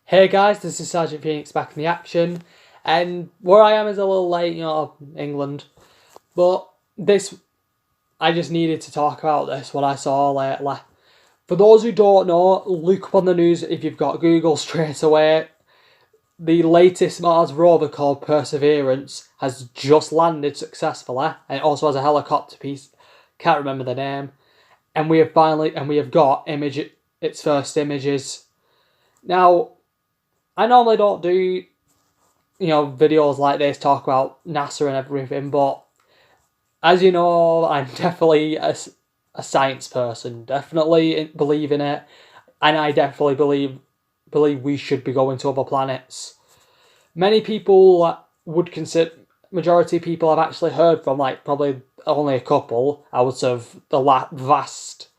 Hey guys, this is Sergeant Phoenix back in the action, and where I am is a little late, England, but I just needed to talk about this, what I saw lately. For those who don't know, look up on the news if you've got Google straight away. The latest Mars rover called Perseverance has just landed successfully, and it also has a helicopter piece, can't remember the name, and we have got its first images. Now, I normally don't do, videos like this, talk about NASA and everything, but as you know, I'm definitely a science person, definitely believe in it, and I definitely believe we should be going to other planets. Many people would consider, majority of people I've actually heard from, like probably only a couple out of the vast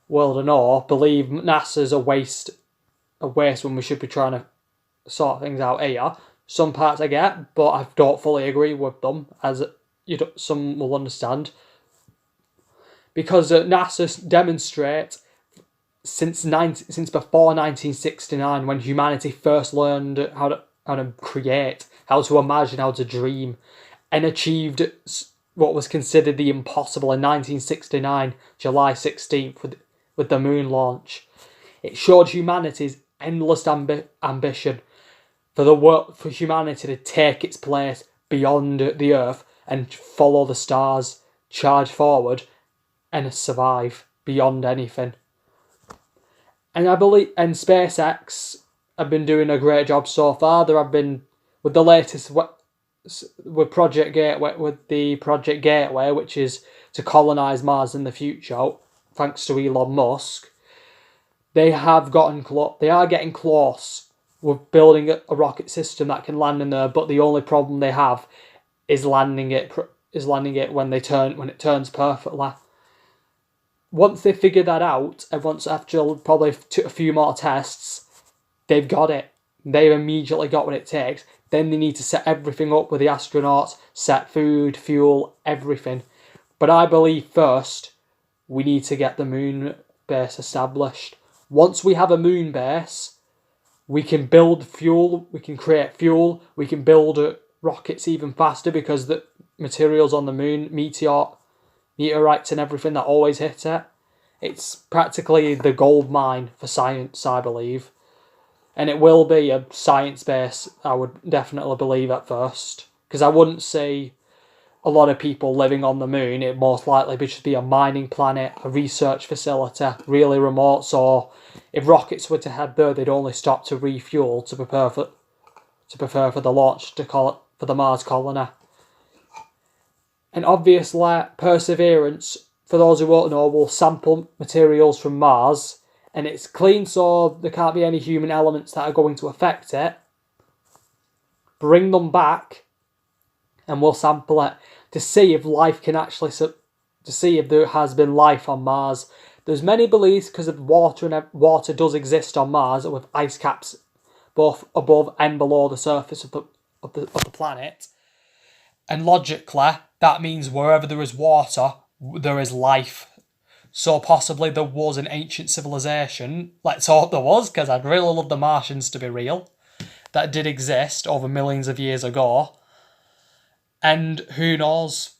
world of know, believe NASA's a waste when we should be trying to sort things out here. Some parts I get, but I don't fully agree with them, as some will understand. Because NASA demonstrate since before 1969, when humanity first learned how to create, how to imagine, how to dream, and achieved what was considered the impossible in 1969, July 16th, with the moon launch. It showed humanity's endless ambition for humanity to take its place beyond the Earth and follow the stars, charge forward, and survive beyond anything. And I believe, and SpaceX have been doing a great job so far. There have been, with the latest with the Project Gateway, which is to colonize Mars in the future, thanks to Elon Musk. They are getting close with building a rocket system that can land in there, but the only problem they have is landing it when it turns perfectly. Once they figure that out, and once after probably a few more tests, they've got it. They've immediately got what it takes. Then they need to set everything up with the astronauts, set food, fuel, everything. But I believe first, we need to get the moon base established. Once we have a moon base, we can build fuel, we can create fuel, we can build rockets even faster, because the materials on the moon, meteorites and everything that always hit it, it's practically the gold mine for science, I believe. And it will be a science base, I would definitely believe at first. Because I wouldn't see a lot of people living on the moon. It'd most likely just be a mining planet, a research facility, really remote. So if rockets were to head there, they'd only stop to refuel to prepare for the launch for the Mars colony. And obviously, Perseverance, for those who won't know, will sample materials from Mars, and it's clean, so there can't be any human elements that are going to affect it. Bring them back, and we'll sample it to see if life can actually, to see if there has been life on Mars. There's many beliefs, because of water, and water does exist on Mars, with ice caps both above and below the surface of the planet. And logically, that means wherever there is water, there is life. So possibly there was an ancient civilization, let's hope there was, because I'd really love the Martians to be real, that did exist over millions of years ago. And who knows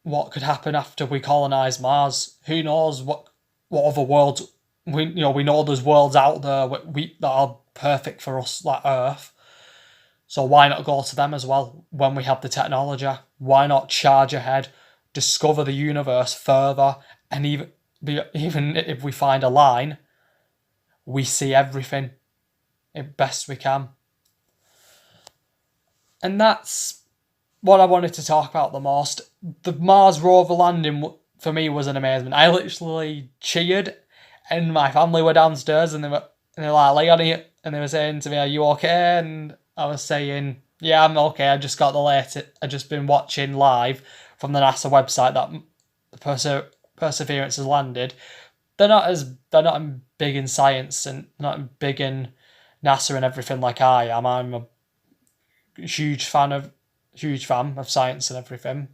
what could happen after we colonise Mars? Who knows what other worlds, we know there's worlds out there that are perfect for us, like Earth. So why not go to them as well when we have the technology? Why not charge ahead, discover the universe further, and even if we find a line, we see everything as best we can. And that's what I wanted to talk about the most. The Mars rover landing, for me, was an amazement. I literally cheered, and my family were downstairs, and they were like, Leonie, and they were saying to me, "Are you okay?" And I was saying, "Yeah, I'm okay. I just been watching live from the NASA website that the Perseverance has landed." They're not big in science and not big in NASA and everything like I am. I'm a huge fan of science and everything.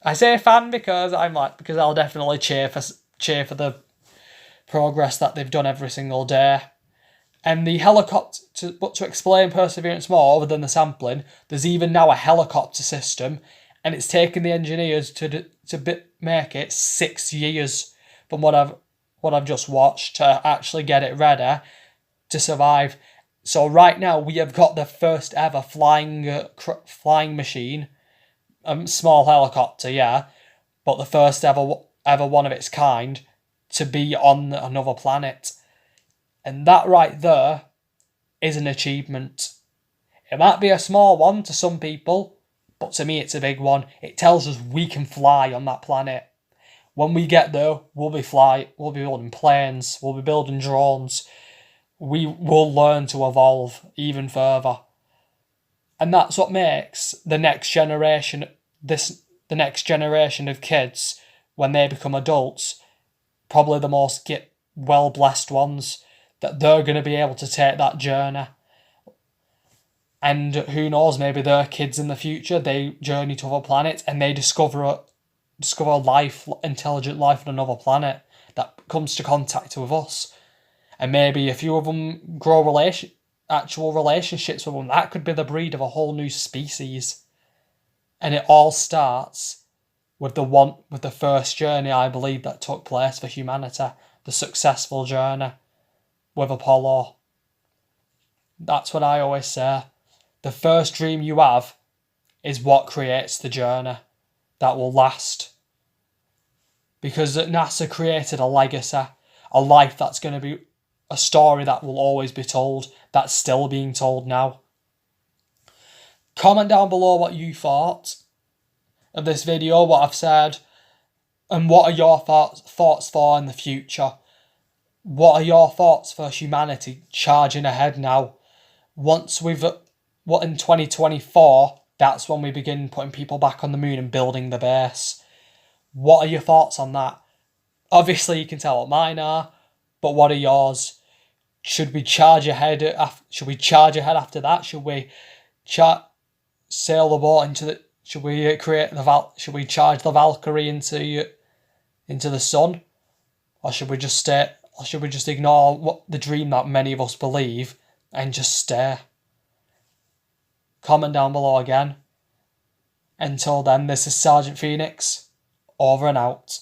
I say fan because I'll definitely cheer for the progress that they've done every single day. And the helicopter, but to explain Perseverance more, other than the sampling, there's even now a helicopter system, and it's taken the engineers to make it 6 years from what I've just watched to actually get it ready to survive. So right now we have got the first ever flying machine, a small helicopter, yeah, but the first ever one of its kind to be on another planet. And that right there is an achievement. It might be a small one to some people, but to me it's a big one. It tells us we can fly on that planet. When we get there, we'll be building planes, we'll be building drones. We will learn to evolve even further. And that's what makes the next generation of kids, when they become adults, probably the most well-blessed ones, that they're going to be able to take that journey. And who knows, maybe their kids in the future, they journey to other planets and they discover life, intelligent life on another planet that comes to contact with us. And maybe a few of them grow actual relationships with them. That could be the breed of a whole new species. And it all starts with the first journey, I believe, that took place for humanity, the successful journey with Apollo. That's what I always say. The first dream you have is what creates the journey that will last. Because NASA created a legacy, a life that's going to be a story that will always be told, that's still being told now. Comment down below what you thought of this video, what I've said, and what are your thoughts for in the future. What are your thoughts for humanity charging ahead now? Once in 2024, that's when we begin putting people back on the moon and building the base. What are your thoughts on that? Obviously, you can tell what mine are, but what are yours? Should we charge ahead? Should we charge ahead after that? Should we sail the boat into the? Should we Should we charge the Valkyrie into the sun, or should we just stay? Or should we just ignore the dream that many of us believe and just stay? Comment down below again. Until then, this is Sergeant Phoenix. Over and out.